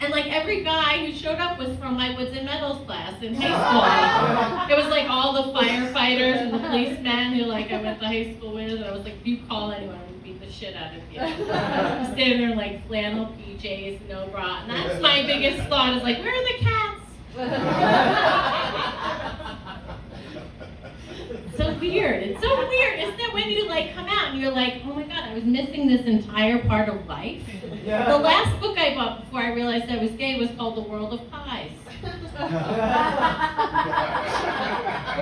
And like every guy who showed up was from my Woods and Metals class in high school. It was like all the firefighters and the policemen who like I went to high school with, and I was like, if you call anyone, I'm gonna beat the shit out of you. I'm standing there in like flannel PJs, no bra, and that's my biggest thought is like, where are the cats? So weird. It's so weird, isn't it? When you like come out and you're like, oh my god, I was missing this entire part of life. Yeah. The last book I bought before I realized I was gay was called The World of Pies. The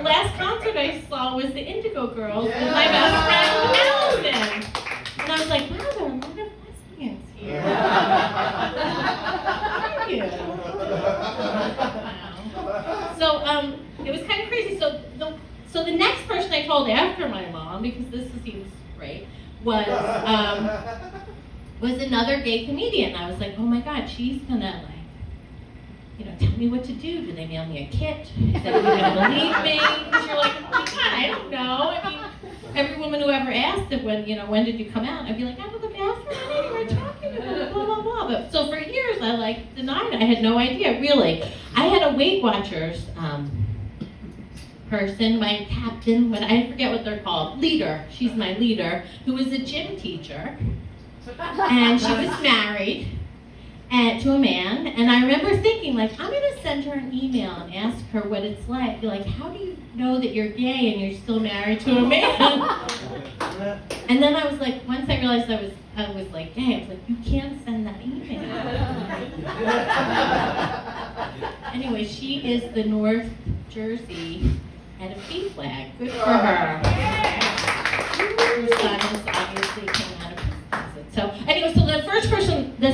last concert I saw was the Indigo Girls with my best friend Allison. And I was like, wow, there are a lot of lesbians here. Thank you. Wow. So it was kind of crazy. So the next person I told after my mom, because this seems great, was another gay comedian. I was like, oh my god, she's gonna tell me what to do. Do they mail me a kit? Is that you're gonna believe me? Because you're like, oh my god, I don't know. I mean, every woman who ever asked it when did you come out? I'd be like, I'm in the bathroom, I know you were talking about it, blah blah blah. But so for years I denied it. I had no idea, really. I had a Weight Watchers person, my captain, I forget what they're called, leader. She's my leader, who was a gym teacher, and she was married to a man. And I remember thinking, like, I'm gonna send her an email and ask her what it's like. Be like, how do you know that you're gay and you're still married to a man? And then I was like, once I realized I was like gay, I was like, you can't send that email. Anyway, she is the North Jersey head of P flag. Good for her. Her son obviously came out of prison. So anyway, so the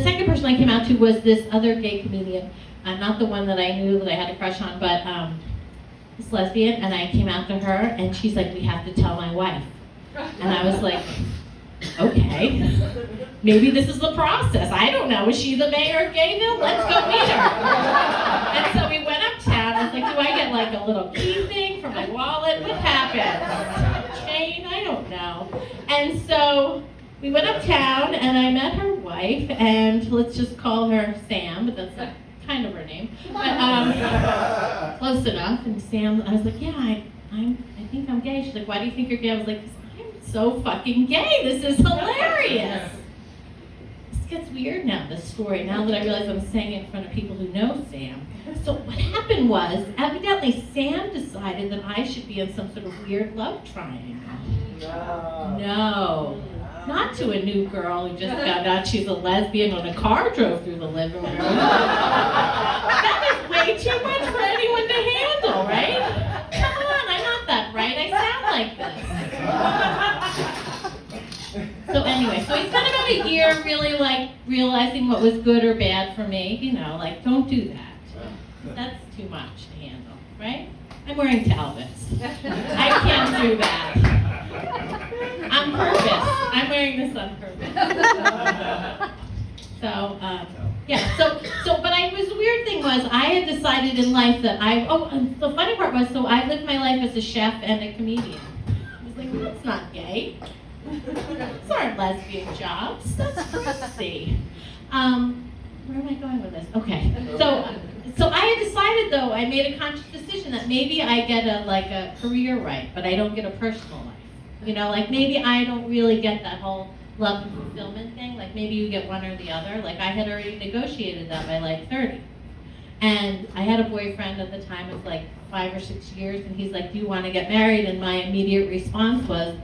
second person I came out to was this other gay comedian, not the one that I knew that I had a crush on, but this lesbian, and I came out to her, and she's like, we have to tell my wife. And I was like, okay, maybe this is the process. I don't know. Is she the mayor of Gayville? Let's go meet her. And so we went uptown. I was like, do I get like a little key thing for my wallet? What happens? Chain? I don't know. And so we went uptown, and I met her wife, and let's just call her Sam, but that's not kind of her name. But close enough. And Sam, I was like, yeah, I think I'm gay. She's like, why do you think you're gay? I was like, so fucking gay. This is hilarious. This gets weird now, this story, now that I realize I'm saying it in front of people who know Sam. So what happened was, evidently Sam decided that I should be in some sort of weird love triangle. No. Not to a new girl who just found out she's a lesbian when a car drove through the living room. That is way too much for anyone to handle, right? Come on, I'm not that bright. I sound like this. So anyway, so we spent about a year really like realizing what was good or bad for me. Like, don't do that. That's too much to handle, right? I'm wearing Talbots. I can't do that. On purpose. I'm wearing this on purpose. But the weird thing was, I had decided in life that the funny part was, so I lived my life as a chef and a comedian. I was like, that's not gay. Those aren't lesbian jobs. That's crazy. Where am I going with this? Okay. So I had decided, though, I made a conscious decision that maybe I get a career right, but I don't get a personal life. Like maybe I don't really get that whole love and fulfillment thing. Like maybe you get one or the other. Like I had already negotiated that by like 30. And I had a boyfriend at the time of like 5 or 6 years, and he's like, do you want to get married? And my immediate response was,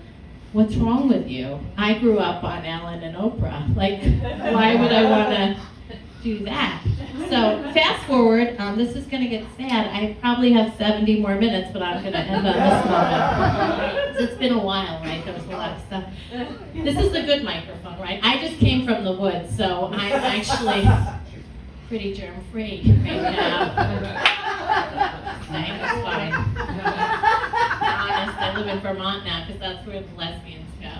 what's wrong with you? I grew up on Ellen and Oprah. Like, why would I want to do that? So fast forward, this is going to get sad. I probably have 70 more minutes, but I'm going to end on this moment. It's been a while, right? There was a lot of stuff. This is the good microphone, right? I just came from the woods, so I'm actually pretty germ-free right now. It's fine. Honest, I live in Vermont now because that's where the lesbians go.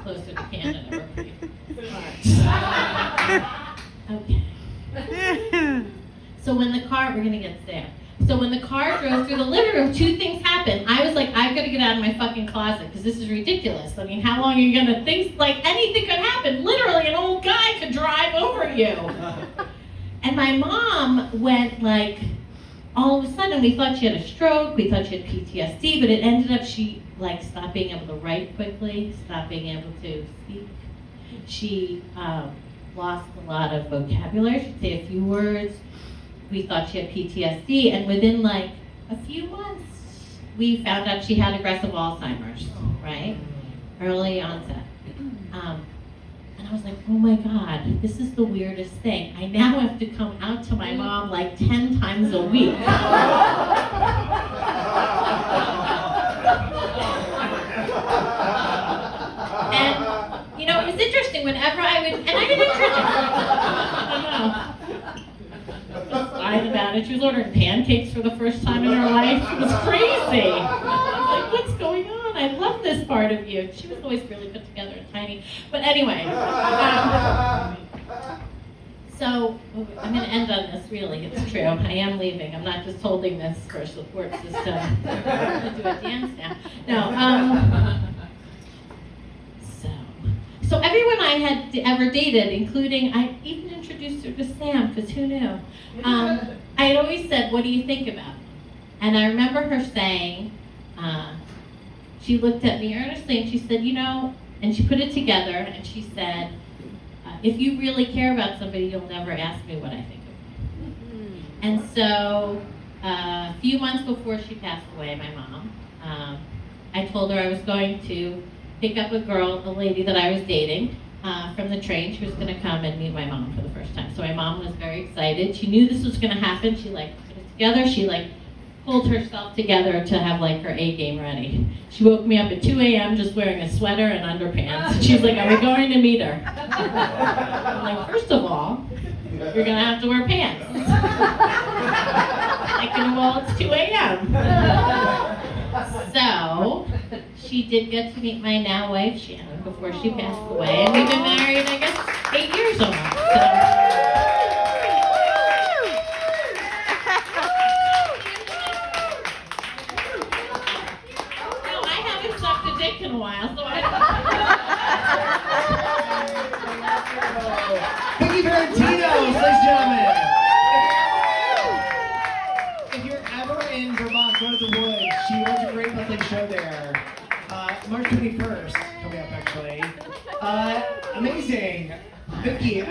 Closer to Canada, we're pretty far. Okay. So when the car, we're gonna get there. So when the car drove through the living room, two things happened. I was like, I've got to get out of my fucking closet because this is ridiculous. I mean, how long are you gonna think, like anything could happen? Literally, an old guy could drive over you. And my mom went like, all of a sudden we thought she had a stroke, we thought she had PTSD, but it ended up she like stopped being able to write quickly, stopped being able to speak. She lost a lot of vocabulary, she'd say a few words. We thought she had PTSD, and within like a few months, we found out she had aggressive Alzheimer's, right? Early onset. And I was like, oh my God, this is the weirdest thing. I now have to come out to my mom like 10 times a week. And, you know, it was interesting whenever I would, and I didn't lied about it. She was ordering pancakes for the first time in her life. It was crazy. I was like, what's going on? I love this part of you. She was always really put together and tiny. But anyway, so I'm going to end on this, really. It's true. I am leaving. I'm not just holding this for a support system. I'm going to do a dance now. No. So everyone I had ever dated, including, I even introduced her to Sam, because who knew? I had always said, what do you think about him? And I remember her saying, she looked at me earnestly and she said, you know, and she put it together and she said, if you really care about somebody, you'll never ask me what I think of them. And so a few months before she passed away, my mom, I told her I was going to pick up a lady that I was dating from the train. She was going to come and meet my mom for the first time. So my mom was very excited. She knew this was going to happen. She like put it together. She like pulled herself together to have like her A game ready. She woke me up at 2 a.m. just wearing a sweater and underpants. She's like, are we going to meet her? I'm like, first of all, you're going to have to wear pants. Like, well, it's 2 a.m. So she did get to meet my now wife, Shannon, before she passed away. And we've been married, I guess, 8 years almost. So. No, I haven't sucked a dick in a while, so Vicki Ferentinos, ladies and gentlemen. If you're ever in Vermont, go to the Woods. She runs a great monthly show there. March 21st, coming up actually. Amazing. Vicki.